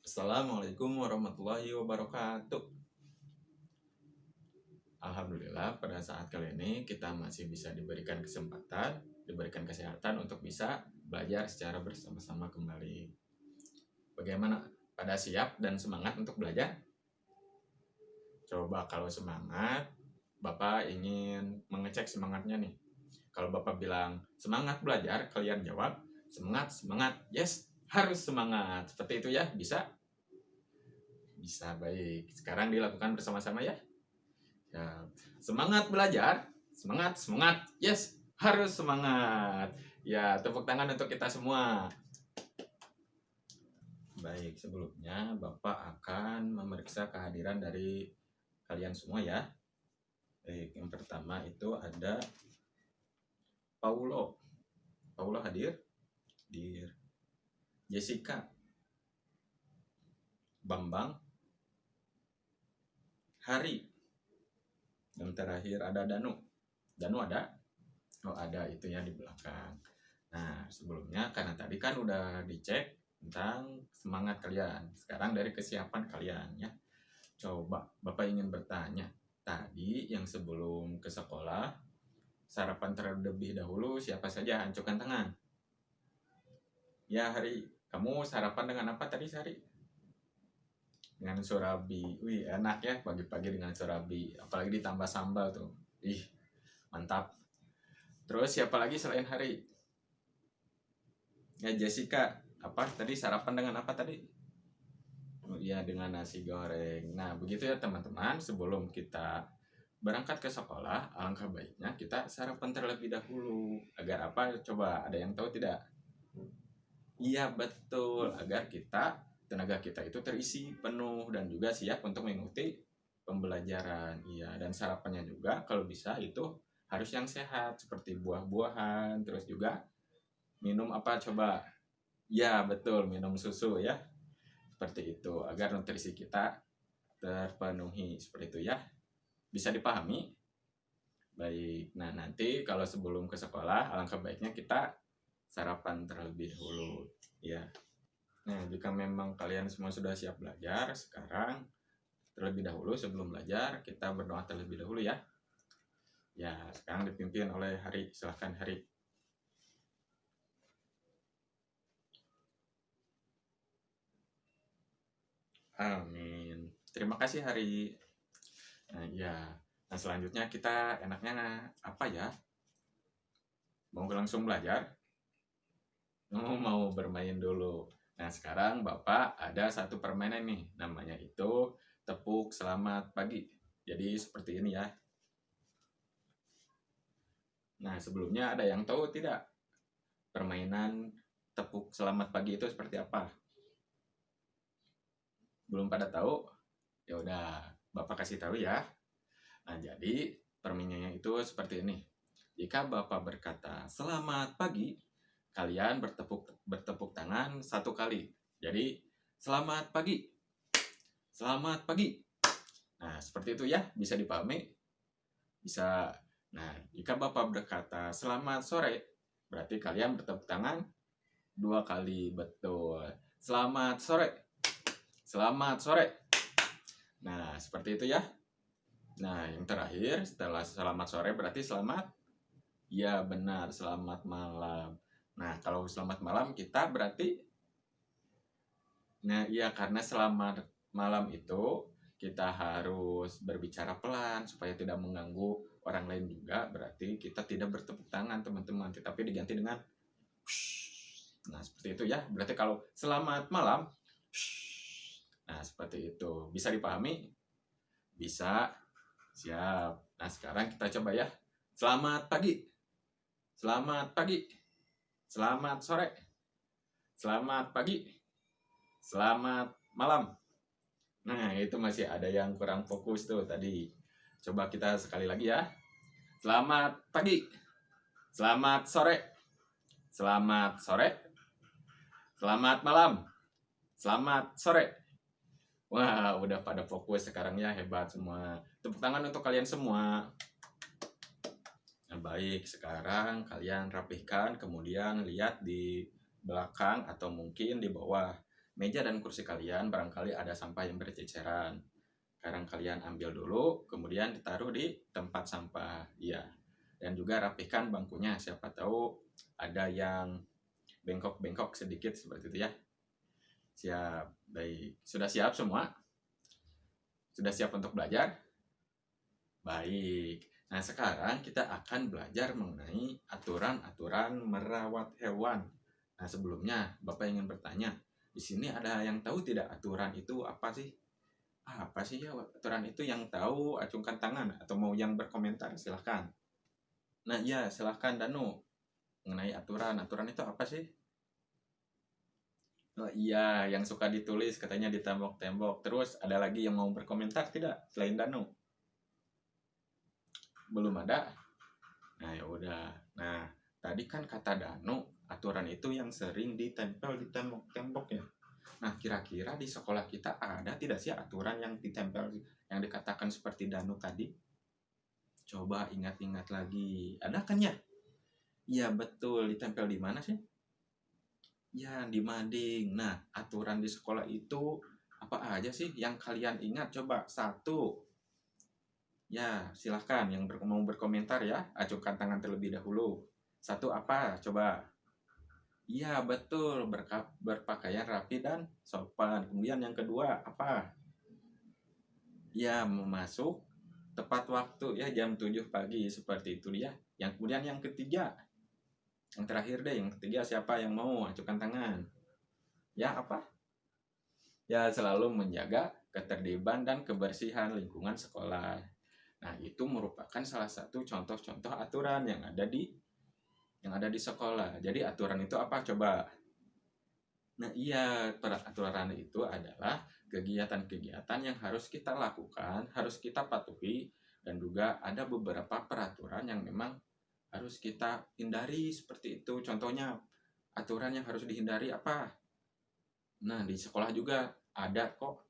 Assalamualaikum warahmatullahi wabarakatuh. Alhamdulillah pada saat kali ini kita masih bisa diberikan kesempatan, diberikan kesehatan untuk bisa belajar secara bersama-sama kembali. Bagaimana? Pada siap dan semangat untuk belajar? Coba kalau semangat, Bapak ingin mengecek semangatnya nih. Kalau Bapak bilang semangat belajar, kalian jawab semangat, semangat. Yes, harus semangat. Seperti itu ya, bisa? Bisa, baik. Sekarang dilakukan bersama-sama ya. Ya, semangat belajar, semangat, semangat, yes, harus semangat. Ya, tepuk tangan untuk kita semua. Baik, sebelumnya Bapak akan memeriksa kehadiran dari kalian semua ya. Baik, yang pertama itu ada Paulo. Paulo hadir? Hadir. Jessica. Bambang. Hari. Yang terakhir ada Danu. Danu ada? Oh, ada, itu ya di belakang. Nah, sebelumnya karena tadi kan udah dicek tentang semangat kalian. Sekarang dari kesiapan kalian ya. Coba Bapak ingin bertanya. Tadi yang sebelum ke sekolah, sarapan terlebih dahulu siapa saja? Ancungkan tangan. Ya, Hari. Kamu sarapan dengan apa tadi, Hari? Dengan surabi. Wih, enak ya pagi-pagi dengan surabi. Apalagi ditambah sambal tuh. Ih, mantap. Terus siapa lagi selain Hari? Ya, Jessica. Apa tadi sarapan dengan apa tadi? Ya, dengan nasi goreng. Nah, begitu ya teman-teman. Sebelum kita berangkat ke sekolah, alangkah baiknya kita sarapan terlebih dahulu. Agar apa? Coba ada yang tahu tidak? Iya, betul. Agar tenaga kita itu terisi penuh dan juga siap untuk mengikuti pembelajaran. Iya, dan sarapannya juga kalau bisa itu harus yang sehat seperti buah-buahan, terus juga minum apa coba? Ya, betul, minum susu ya. Seperti itu agar nutrisi kita terpenuhi seperti itu ya. Bisa dipahami? Baik. Nah, nanti kalau sebelum ke sekolah alangkah baiknya kita sarapan terlebih dahulu ya. Nah, jika memang kalian semua sudah siap belajar, sekarang terlebih dahulu sebelum belajar kita berdoa terlebih dahulu ya. Ya, sekarang dipimpin oleh Hari. Silahkan Hari. Amin. Terima kasih Hari. Nah, ya. Nah, selanjutnya kita enaknya apa ya? Mau langsung belajar? Mau bermain dulu. Nah, sekarang Bapak ada satu permainan nih, namanya itu tepuk selamat pagi. Jadi seperti ini ya. Nah, sebelumnya ada yang tahu tidak permainan tepuk selamat pagi itu seperti apa? Belum pada tahu? Ya udah, Bapak kasih tahu ya. Nah, jadi permainannya itu seperti ini. Jika Bapak berkata selamat pagi, kalian bertepuk tangan satu kali. Jadi selamat pagi, selamat pagi. Nah, seperti itu ya, bisa dipahami? Bisa. Nah, jika Bapak berkata selamat sore, berarti kalian bertepuk tangan dua kali. Betul. Selamat sore. Selamat sore. Nah, seperti itu ya. Nah, yang terakhir setelah selamat sore berarti selamat. Ya, benar, selamat malam. Nah, kalau selamat malam kita berarti iya karena selamat malam itu kita harus berbicara pelan supaya tidak mengganggu orang lain juga, berarti kita tidak bertepuk tangan teman-teman, tetapi diganti dengan nah, seperti itu ya. Berarti kalau selamat malam, nah seperti itu. Bisa dipahami? Bisa. Siap. Nah, sekarang kita coba ya. Selamat pagi. Selamat pagi. Selamat sore. Selamat pagi. Selamat malam. Nah, itu masih ada yang kurang fokus tuh tadi. Coba kita sekali lagi ya. Selamat pagi. Selamat sore. Selamat sore. Selamat malam. Selamat sore. Wah, udah pada fokus sekarang ya, hebat semua. Tepuk tangan untuk kalian semua. Nah, baik, sekarang kalian rapihkan, kemudian lihat di belakang atau mungkin di bawah. meja dan kursi kalian barangkali ada sampah yang berceceran. Sekarang kalian ambil dulu, kemudian ditaruh di tempat sampah. Ya. Dan juga rapikan bangkunya. Siapa tahu ada yang bengkok-bengkok sedikit seperti itu ya. Siap. Baik. Sudah siap semua? Sudah siap untuk belajar? Baik. Nah, sekarang kita akan belajar mengenai aturan-aturan merawat hewan. Nah, sebelumnya Bapak ingin bertanya, di sini ada yang tahu tidak aturan itu apa sih? Apa sih ya aturan itu? Yang tahu acungkan tangan, atau mau yang berkomentar silahkan. Nah, iya, silahkan Danu. Mengenai aturan itu apa sih? Oh iya, yang suka ditulis katanya di tembok-tembok. Terus ada lagi yang mau berkomentar tidak selain Danu? Belum ada? Nah, ya udah. Nah, tadi kan kata Danu, aturan itu yang sering ditempel di tembok-tembok ya. Nah, kira-kira di sekolah kita ada tidak sih aturan yang ditempel, yang dikatakan seperti Danu tadi? Coba ingat-ingat lagi. Ada kan ya? Iya, betul. Ditempel di mana sih? Ya, di mading. Nah, aturan di sekolah itu apa aja sih yang kalian ingat? Coba satu. Ya, silahkan yang mau berkomentar ya. Acukan tangan terlebih dahulu. Satu apa? Coba. Iya, betul. Berpakaian rapi dan sopan. Kemudian yang kedua apa? Ya, masuk tepat waktu ya, jam 7 pagi seperti itu dia. Yang kemudian yang ketiga, yang terakhir deh, yang ketiga siapa yang mau acukan tangan? Ya, apa? Ya, selalu menjaga ketertiban dan kebersihan lingkungan sekolah. Nah, itu merupakan salah satu contoh-contoh aturan yang ada di sekolah. Jadi aturan itu apa coba? Nah, iya, aturan itu adalah kegiatan-kegiatan yang harus kita lakukan, harus kita patuhi, dan juga ada beberapa peraturan yang memang harus kita hindari seperti itu. Contohnya, aturan yang harus dihindari apa? Nah, di sekolah juga ada kok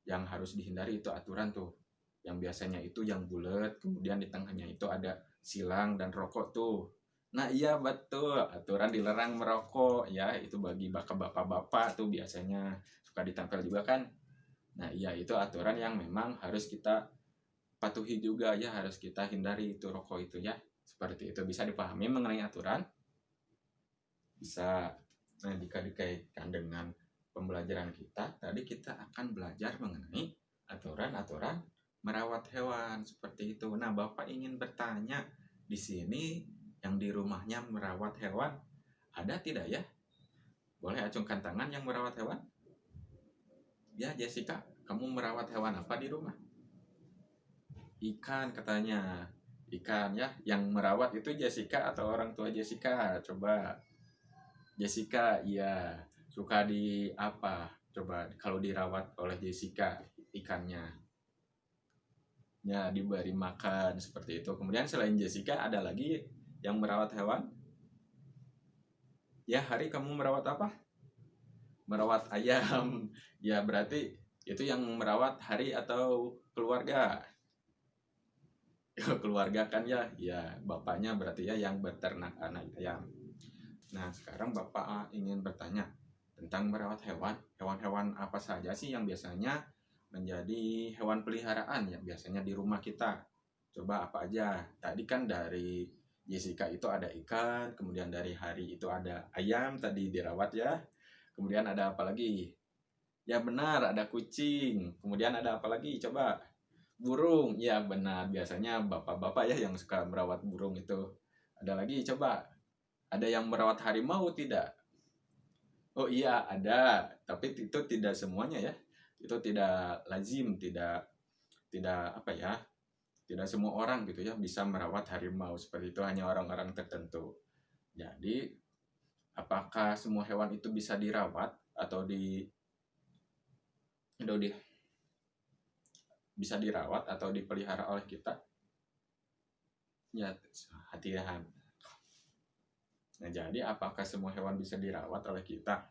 yang harus dihindari, itu aturan tuh. Yang biasanya itu yang bulat, kemudian di tengahnya itu ada silang dan rokok tuh. Nah, iya betul, aturan dilarang merokok ya, itu bagi bapak-bapak tuh biasanya suka ditempel juga kan. Nah, iya itu aturan yang memang harus kita patuhi juga ya, harus kita hindari itu rokok itu ya. Seperti itu bisa dipahami mengenai aturan? Bisa. Nah, jika dikaitkan dengan pembelajaran kita, tadi kita akan belajar mengenai aturan-aturan merawat hewan seperti itu. Nah, Bapak ingin bertanya, di sini yang di rumahnya merawat hewan, ada tidak ya? Boleh acungkan tangan yang merawat hewan? Ya, Jessica, kamu merawat hewan apa di rumah? Ikan katanya. Ikan ya, yang merawat itu Jessica atau orang tua Jessica? Coba. Jessica, iya. Suka di apa? Coba kalau dirawat oleh Jessica ikannya. Ya, diberi makan seperti itu. Kemudian selain Jessica ada lagi yang merawat hewan? Ya, Hari kamu merawat apa? Merawat ayam. Ya, berarti itu yang merawat Hari atau keluarga? Keluarga kan ya. Ya, bapaknya berarti ya yang beternak anak ayam. Nah, sekarang Bapak ingin bertanya tentang merawat hewan. Hewan-hewan apa saja sih yang biasanya menjadi hewan peliharaan yang biasanya di rumah kita? Coba apa aja? Tadi kan dari Jessica itu ada ikan, kemudian dari Hari itu ada ayam tadi dirawat ya. Kemudian ada apa lagi? Ya benar, ada kucing. Kemudian ada apa lagi? Coba. Burung. Ya benar, biasanya bapak-bapak ya yang suka merawat burung itu. Ada lagi coba. Ada yang merawat harimau tidak? Oh iya, ada. Tapi itu tidak semuanya ya. Itu tidak lazim, tidak apa ya? Tidak semua orang gitu ya bisa merawat harimau seperti itu, hanya orang-orang tertentu. Jadi, apakah semua hewan itu bisa dirawat atau bisa dirawat atau dipelihara oleh kita? Ya, hati-hati. Nah, jadi apakah semua hewan bisa dirawat oleh kita?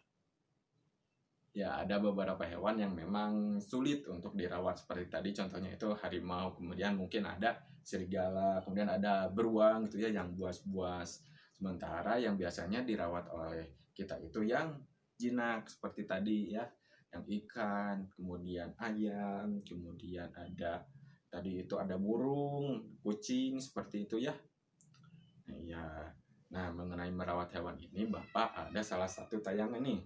Ya, ada beberapa hewan yang memang sulit untuk dirawat seperti tadi contohnya itu harimau, kemudian mungkin ada serigala, kemudian ada beruang gitu ya yang buas-buas. Sementara yang biasanya dirawat oleh kita itu yang jinak seperti tadi ya, yang ikan, kemudian ayam, kemudian ada tadi itu ada burung, kucing seperti itu ya. Iya. Nah, mengenai merawat hewan ini Bapak ada salah satu tayangan nih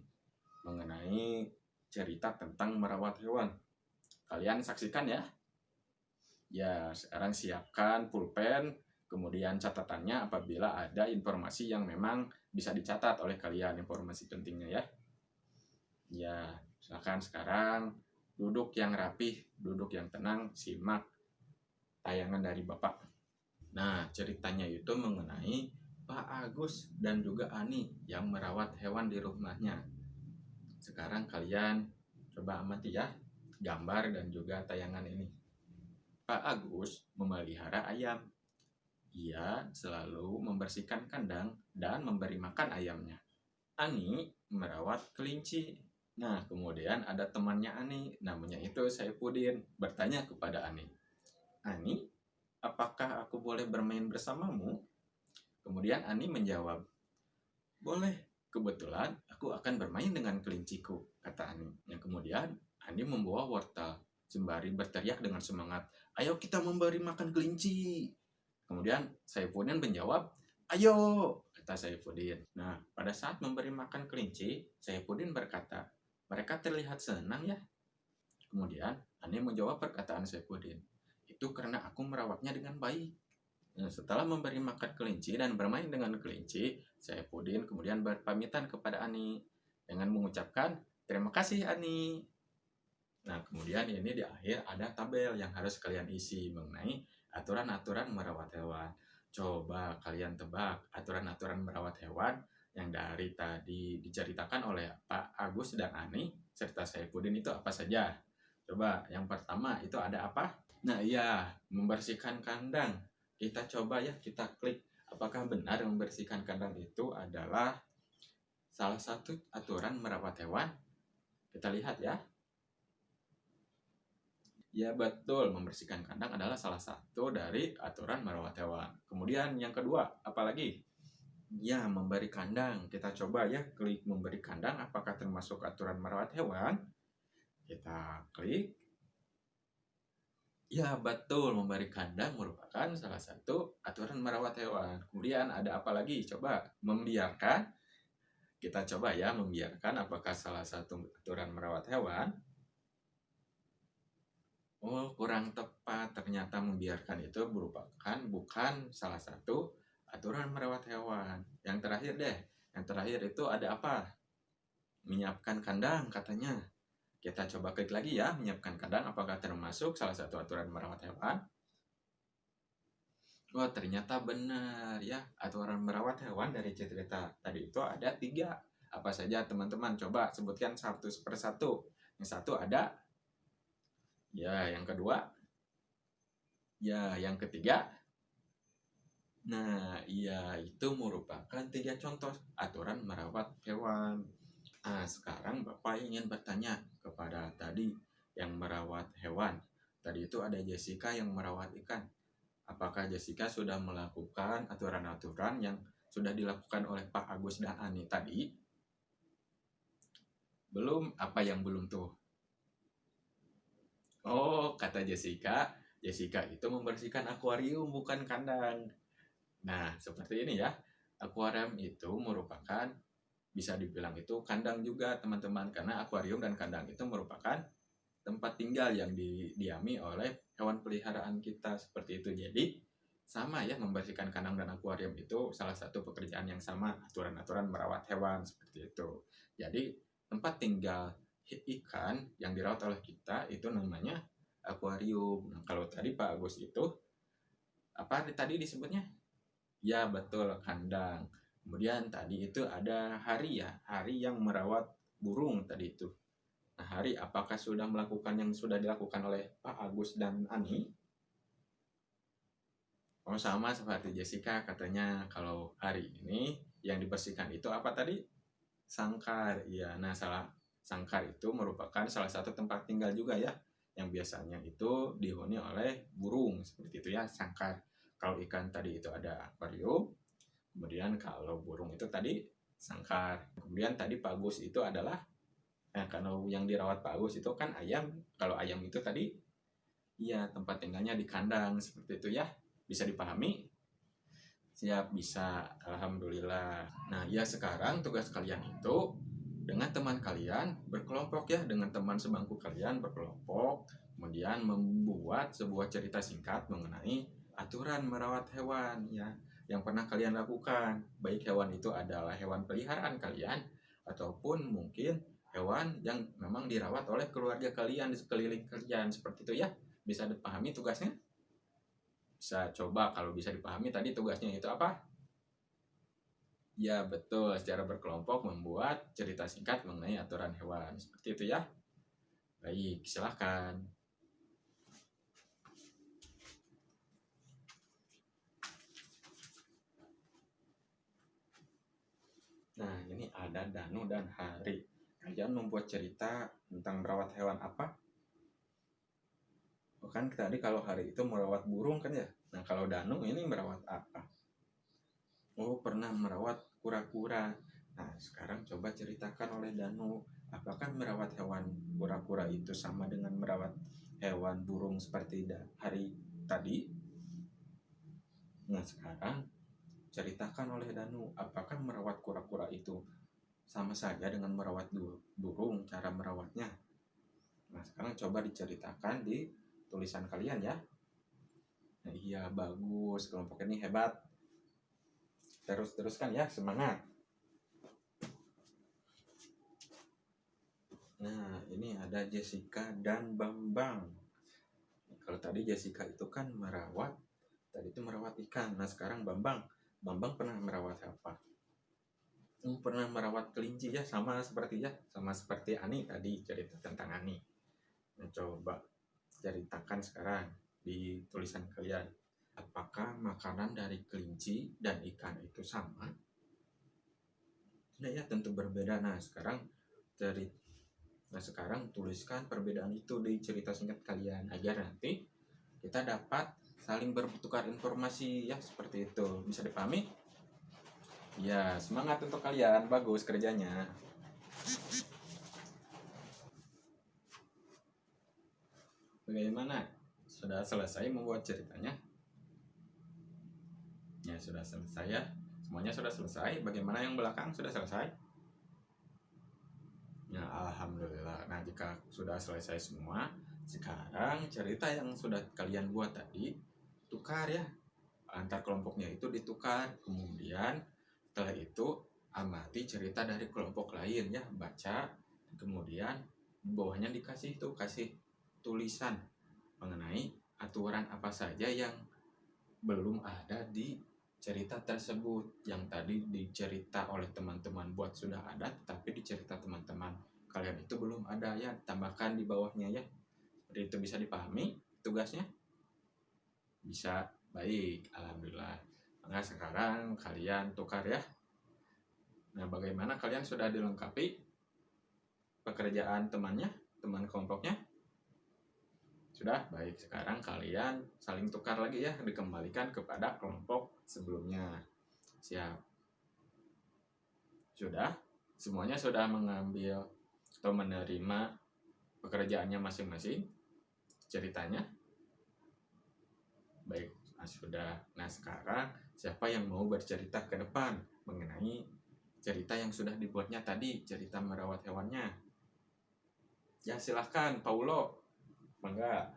mengenai cerita tentang merawat hewan. Kalian saksikan ya. Ya, sekarang siapkan pulpen, kemudian catatannya apabila ada informasi yang memang bisa dicatat oleh kalian, informasi pentingnya ya. Ya, silakan sekarang duduk yang rapih, duduk yang tenang, simak tayangan dari Bapak. Nah, ceritanya itu mengenai Pak Agus dan juga Ani yang merawat hewan di rumahnya. Sekarang kalian coba amati ya gambar dan juga tayangan ini. Pak Agus memelihara ayam. Ia selalu membersihkan kandang dan memberi makan ayamnya. Ani merawat kelinci. Nah, kemudian ada temannya Ani, namanya itu Saifuddin, bertanya kepada Ani, "Ani, apakah aku boleh bermain bersamamu?" Kemudian Ani menjawab, "Boleh, kebetulan aku akan bermain dengan kelinciku," kata Ani. Yang kemudian Ani membawa wortel sembari berteriak dengan semangat, "Ayo kita memberi makan kelinci." Kemudian Saifuddin menjawab, "Ayo," kata Saifuddin. Nah, pada saat memberi makan kelinci, Saifuddin berkata, "Mereka terlihat senang ya." Kemudian Ani menjawab perkataan Saifuddin, "Itu karena aku merawatnya dengan baik." Nah, setelah memberi makan kelinci dan bermain dengan kelinci, Saifuddin kemudian berpamitan kepada Ani dengan mengucapkan, "Terima kasih Ani." Nah, kemudian ini di akhir ada tabel yang harus kalian isi mengenai aturan-aturan merawat hewan. Coba kalian tebak aturan-aturan merawat hewan yang dari tadi diceritakan oleh Pak Agus dan Ani serta Saifuddin itu apa saja? Coba yang pertama itu ada apa? Nah, iya, membersihkan kandang. Kita coba ya, kita klik apakah benar membersihkan kandang itu adalah salah satu aturan merawat hewan. Kita lihat ya. Ya betul, membersihkan kandang adalah salah satu dari aturan merawat hewan. Kemudian yang kedua, apalagi? Ya, memberi kandang. Kita coba ya, klik memberi kandang apakah termasuk aturan merawat hewan? Kita klik. Ya betul, memberi kandang merupakan salah satu aturan merawat hewan. Kemudian ada apa lagi? Coba membiarkan. Kita coba ya, membiarkan apakah salah satu aturan merawat hewan? Oh, kurang tepat. Ternyata membiarkan itu merupakan bukan salah satu aturan merawat hewan. Yang terakhir deh. Yang terakhir itu ada apa? Menyiapkan kandang katanya. Kita coba klik lagi ya, menyiapkan kandang apakah termasuk salah satu aturan merawat hewan? Wah, ternyata benar ya. Aturan merawat hewan dari cerita tadi itu ada 3. Apa saja teman-teman? Coba sebutkan satu persatu. Yang satu ada. Ya, yang kedua. Ya, yang ketiga. Nah, iya, itu merupakan 3 contoh aturan merawat hewan. Nah, sekarang Bapak ingin bertanya kepada tadi yang merawat hewan. Tadi itu ada Jessica yang merawat ikan. Apakah Jessica sudah melakukan aturan-aturan yang sudah dilakukan oleh Pak Agus dan Ani tadi? Belum? Apa yang belum tuh? Oh, kata Jessica, Jessica itu membersihkan akuarium bukan kandang. Nah, seperti ini ya. Akuarium itu merupakan bisa dibilang itu kandang juga teman-teman, karena akuarium dan kandang itu merupakan tempat tinggal yang didiami oleh hewan peliharaan kita seperti itu. Jadi sama ya, membersihkan kandang dan akuarium itu salah satu pekerjaan yang sama, aturan-aturan merawat hewan seperti itu. Jadi tempat tinggal ikan yang dirawat oleh kita itu namanya akuarium. Nah, kalau tadi Pak Agus itu apa tadi disebutnya? Ya betul, kandang. Kemudian tadi itu ada Hari ya, Hari yang merawat burung tadi itu. Nah, Hari apakah sudah melakukan yang sudah dilakukan oleh Pak Agus dan Ani? Oh, sama seperti Jessica, katanya kalau Hari ini yang dibersihkan itu apa tadi? Sangkar. Iya, nah sangkar itu merupakan salah satu tempat tinggal juga ya, yang biasanya itu dihuni oleh burung seperti itu ya, sangkar. Kalau ikan tadi itu ada akuarium. Kemudian kalau burung itu tadi sangkar. Kemudian tadi Pak Gus itu adalah, kalau yang dirawat Pak Gus itu kan ayam. Kalau ayam itu tadi, iya, tempat tinggalnya di kandang seperti itu ya. Bisa dipahami? Siap, bisa. Alhamdulillah. Nah, ya sekarang tugas kalian itu dengan teman kalian berkelompok ya, dengan teman sebangku kalian berkelompok, kemudian membuat sebuah cerita singkat mengenai aturan merawat hewan ya, yang pernah kalian lakukan. Baik hewan itu adalah hewan peliharaan kalian ataupun mungkin hewan yang memang dirawat oleh keluarga kalian di sekeliling kalian seperti itu ya. Bisa dipahami tugasnya? Bisa. Coba kalau bisa dipahami tadi tugasnya itu apa? Ya betul, secara berkelompok membuat cerita singkat mengenai aturan hewan. Seperti itu ya. Baik, silahkan. Nah, ini ada Danu dan Hari. Kalian membuat cerita tentang merawat hewan apa? Oh, kan tadi kalau Hari itu merawat burung kan ya. Nah, kalau Danu ini merawat apa? Oh, pernah merawat kura-kura. Nah, sekarang coba ceritakan oleh Danu, apakah merawat hewan kura-kura itu sama dengan merawat hewan burung seperti Hari tadi? Nah, sekarang ceritakan oleh Danu, apakah merawat kura-kura itu sama saja dengan merawat burung, cara merawatnya? Nah, sekarang coba diceritakan di tulisan kalian ya. Nah, iya, bagus. Kelompok ini hebat. Teruskan ya, semangat. Nah, ini ada Jessica dan Bambang. Kalau tadi Jessica itu kan merawat, tadi itu merawat ikan. Nah, sekarang Bambang pernah merawat apa? Pernah merawat kelinci ya, sama seperti Ani tadi cerita tentang Ani. Nah, coba ceritakan sekarang di tulisan kalian, apakah makanan dari kelinci dan ikan itu sama? Nah ya, tentu berbeda. Nah sekarang tuliskan perbedaan itu di cerita singkat kalian agar nanti kita dapat saling bertukar informasi ya, seperti itu. Bisa dipahami? Ya, semangat untuk kalian. Bagus kerjanya. Bagaimana? Sudah selesai membuat ceritanya? Ya, sudah selesai ya. Semuanya sudah selesai. Bagaimana yang belakang, sudah selesai? Ya, alhamdulillah. Nah, jika sudah selesai semua, sekarang cerita yang sudah kalian buat tadi tukar ya. Antar kelompoknya itu ditukar. Kemudian setelah itu amati cerita dari kelompok lain ya, baca. Kemudian di bawahnya kasih tulisan mengenai aturan apa saja yang belum ada di cerita tersebut. Yang tadi dicerita oleh teman-teman buat sudah ada, tapi di cerita teman-teman kalian itu belum ada ya, tambahkan di bawahnya ya. Seperti itu. Bisa dipahami tugasnya? Bisa. Baik, alhamdulillah. Maka sekarang kalian tukar ya. Nah, bagaimana kalian sudah dilengkapi pekerjaan teman kelompoknya? Sudah? Baik, sekarang kalian saling tukar lagi ya, dikembalikan kepada kelompok sebelumnya. Siap. Sudah? Semuanya sudah mengambil atau menerima pekerjaannya masing-masing? Ceritanya? Baik, sudah. Nah, sekarang siapa yang mau bercerita ke depan mengenai cerita yang sudah dibuatnya tadi, cerita merawat hewannya? Ya, silahkan, Paulo. Mangga.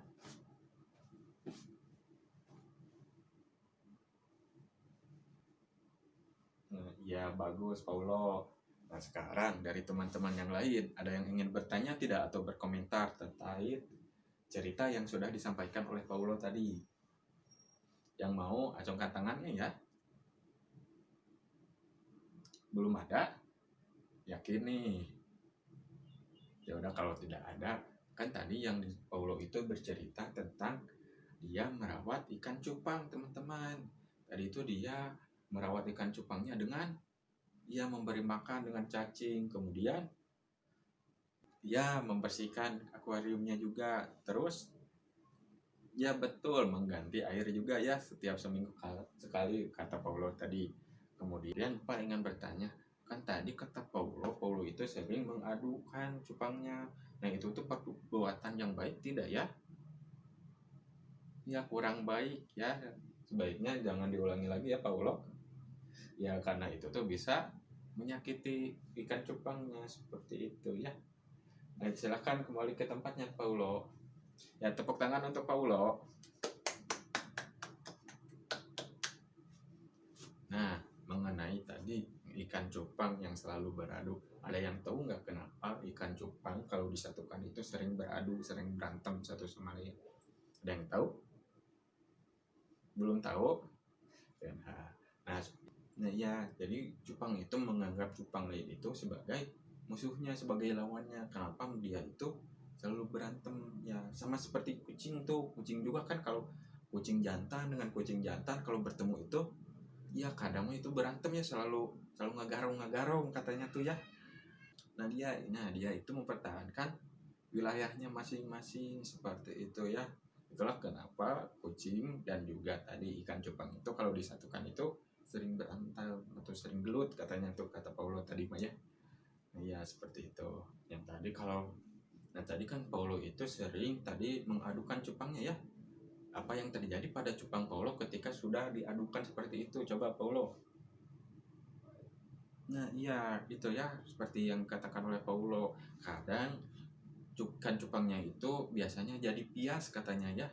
Ya, bagus, Paulo. Nah, sekarang dari teman-teman yang lain, ada yang ingin bertanya tidak atau berkomentar terkait cerita yang sudah disampaikan oleh Paulo tadi? Yang mau acungkan tangannya ya. Belum ada? Yakin nih? Ya udah, kalau tidak ada, kan tadi yang Paulo itu bercerita tentang dia merawat ikan cupang, teman-teman. Tadi itu dia merawat ikan cupangnya dengan dia memberi makan dengan cacing, kemudian dia membersihkan akuariumnya juga. Terus ya betul, mengganti air juga ya setiap seminggu sekali, kata Paulo tadi. Kemudian Pak ingin bertanya, Kan tadi kata Paulo itu sering mengadukan cupangnya. Nah itu tuh perbuatan yang baik tidak ya? Ya kurang baik ya. Sebaiknya jangan diulangi lagi ya Paulo. Ya karena itu tuh bisa menyakiti ikan cupangnya seperti itu ya. Nah silahkan kembali ke tempatnya Paulo. Ya tepuk tangan untuk Paulo. Nah mengenai tadi ikan cupang yang selalu beradu, ada yang tahu nggak kenapa ikan cupang kalau disatukan itu sering beradu, sering berantem satu sama lain? Ada yang tahu? Belum tahu? Nah, nah, nah ya, jadi cupang itu menganggap cupang lain itu sebagai musuhnya, sebagai lawannya. Kenapa dia itu selalu berantem? Ya sama seperti kucing tuh, kucing juga kan kalau kucing jantan dengan kucing jantan kalau bertemu itu, ya kadang itu berantem ya selalu ngagarong katanya tuh ya. Nah dia itu mempertahankan wilayahnya masing-masing seperti itu ya. Itulah kenapa kucing dan juga tadi ikan cupang itu kalau disatukan itu sering berantal atau sering gelut katanya tuh kata Paulo tadi Maya. Nah, ya seperti itu. Yang tadi kalau nah tadi kan Paulo itu sering tadi mengadukan cupangnya ya. Apa yang terjadi pada cupang Paulo ketika sudah diadukan seperti itu? Coba Paulo. Nah iya itu ya seperti yang katakan oleh Paulo. Kadang cupangnya itu biasanya jadi pias katanya ya.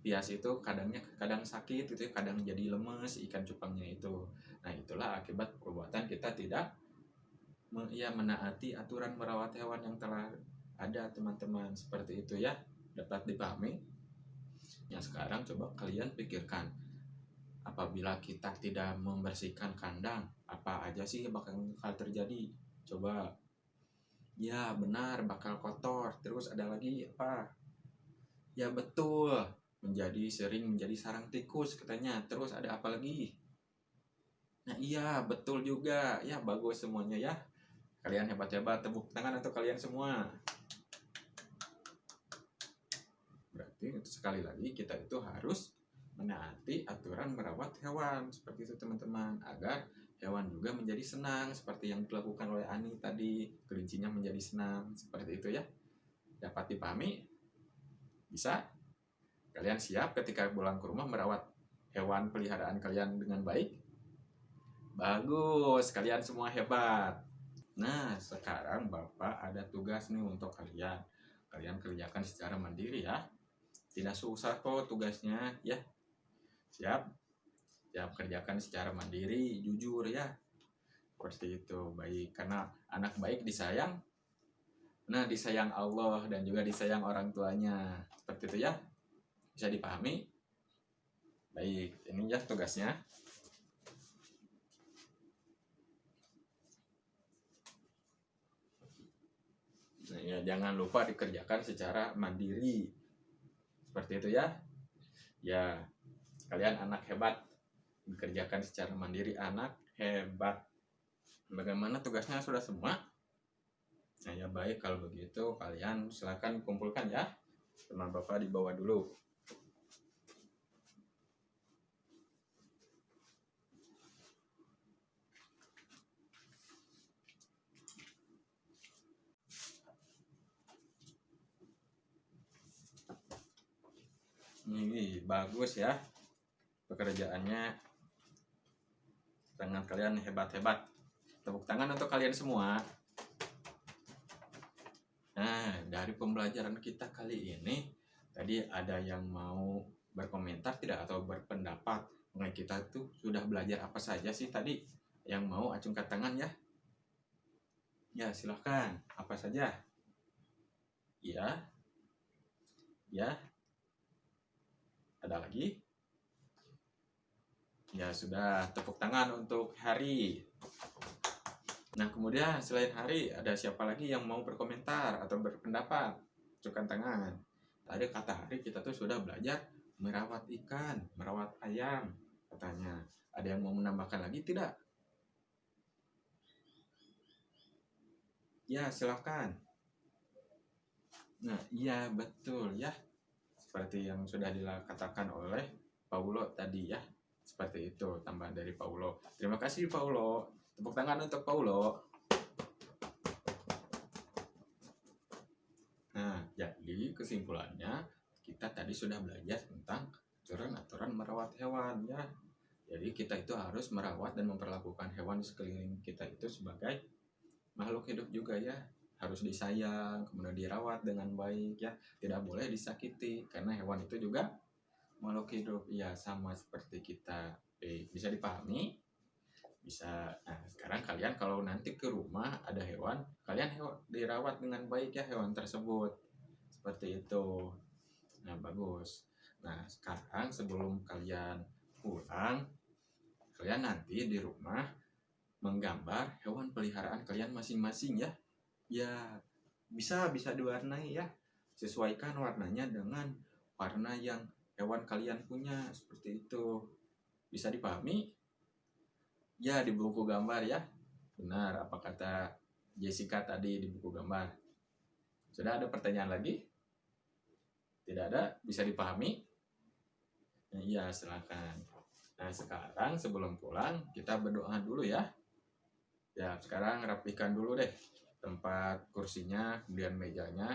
Pias itu kadang sakit gitu ya, kadang jadi lemes ikan cupangnya itu. Nah itulah akibat perbuatan kita tidak menaati aturan merawat hewan yang telah ada teman-teman seperti itu ya. Dapat dipahami? Ya sekarang coba kalian pikirkan, apabila kita tidak membersihkan kandang, apa aja sih bakal terjadi? Coba. Ya benar, bakal kotor. Terus ada lagi apa? Ya betul, sering menjadi sarang tikus katanya. Terus ada apa lagi? Nah iya betul juga. Ya bagus semuanya ya. Kalian hebat-hebat, tepuk tangan untuk kalian semua. Berarti sekali lagi kita itu harus menaati aturan merawat hewan seperti itu teman-teman, agar hewan juga menjadi senang seperti yang dilakukan oleh Ani tadi, kelincinya menjadi senang seperti itu ya. Dapat dipahami? Bisa? Kalian siap ketika pulang ke rumah merawat hewan peliharaan kalian dengan baik? Bagus, kalian semua hebat. Nah, sekarang Bapak ada tugas nih untuk kalian. Kalian kerjakan secara mandiri ya. Tidak susah kok tugasnya ya. Siap? Siap kerjakan secara mandiri, jujur ya. Seperti itu, baik. Karena anak baik disayang. Nah, disayang Allah dan juga disayang orang tuanya. Seperti itu ya. Bisa dipahami? Baik, ini ya tugasnya. Nah, ya, jangan lupa dikerjakan secara mandiri. Seperti itu ya. Ya, kalian anak hebat. Dikerjakan secara mandiri, anak hebat. Bagaimana tugasnya sudah semua? Nah, ya baik kalau begitu kalian silakan kumpulkan ya. Teman Bapak dibawa dulu. Ini bagus ya pekerjaannya, tangan kalian hebat-hebat. Tepuk tangan untuk kalian semua. Nah, dari pembelajaran kita kali ini, tadi ada yang mau berkomentar tidak atau berpendapat mengenai kita tuh sudah belajar apa saja sih tadi? Yang mau acungkan tangan ya. Ya, silahkan. Apa saja? Ya. Ya. Ada lagi? Ya sudah, tepuk tangan untuk Hari. Nah kemudian selain Hari ada siapa lagi yang mau berkomentar atau berpendapat? Acungkan tangan. Tadi kata Hari kita tuh sudah belajar merawat ikan, merawat ayam katanya. Ada yang mau menambahkan lagi tidak? Ya silakan. Nah iya betul ya. Seperti yang sudah dikatakan oleh Paulo tadi ya. Seperti itu tambahan dari Paulo. Terima kasih Paulo. Tepuk tangan untuk Paulo. Nah, jadi kesimpulannya kita tadi sudah belajar tentang aturan-aturan merawat hewan ya. Jadi kita itu harus merawat dan memperlakukan hewan di sekeliling kita itu sebagai makhluk hidup juga ya. Harus disayang, kemudian dirawat dengan baik ya. Tidak boleh disakiti karena hewan itu juga makhluk hidup ya, sama seperti kita. Bisa dipahami? Bisa. Nah, sekarang kalian kalau nanti ke rumah ada hewan, kalian dirawat dengan baik ya hewan tersebut. Seperti itu. Nah, bagus. Nah, sekarang sebelum kalian pulang, kalian nanti di rumah menggambar hewan peliharaan kalian masing-masing ya. Ya, bisa diwarnai ya. Sesuaikan warnanya dengan warna yang hewan kalian punya, seperti itu. Bisa dipahami? Ya, di buku gambar ya. Benar, apa kata Jessica tadi di buku gambar. Sudah ada pertanyaan lagi? Tidak ada? Bisa dipahami? Iya, silakan. Nah, sekarang sebelum pulang kita berdoa dulu ya. Ya, sekarang rapikan dulu deh tempat kursinya, kemudian mejanya,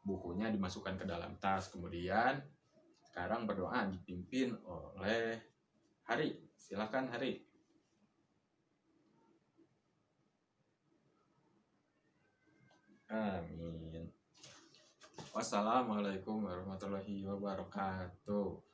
bukunya dimasukkan ke dalam tas. Kemudian sekarang berdoa dipimpin oleh Hari. Silakan Hari. Amin. Wassalamualaikum warahmatullahi wabarakatuh.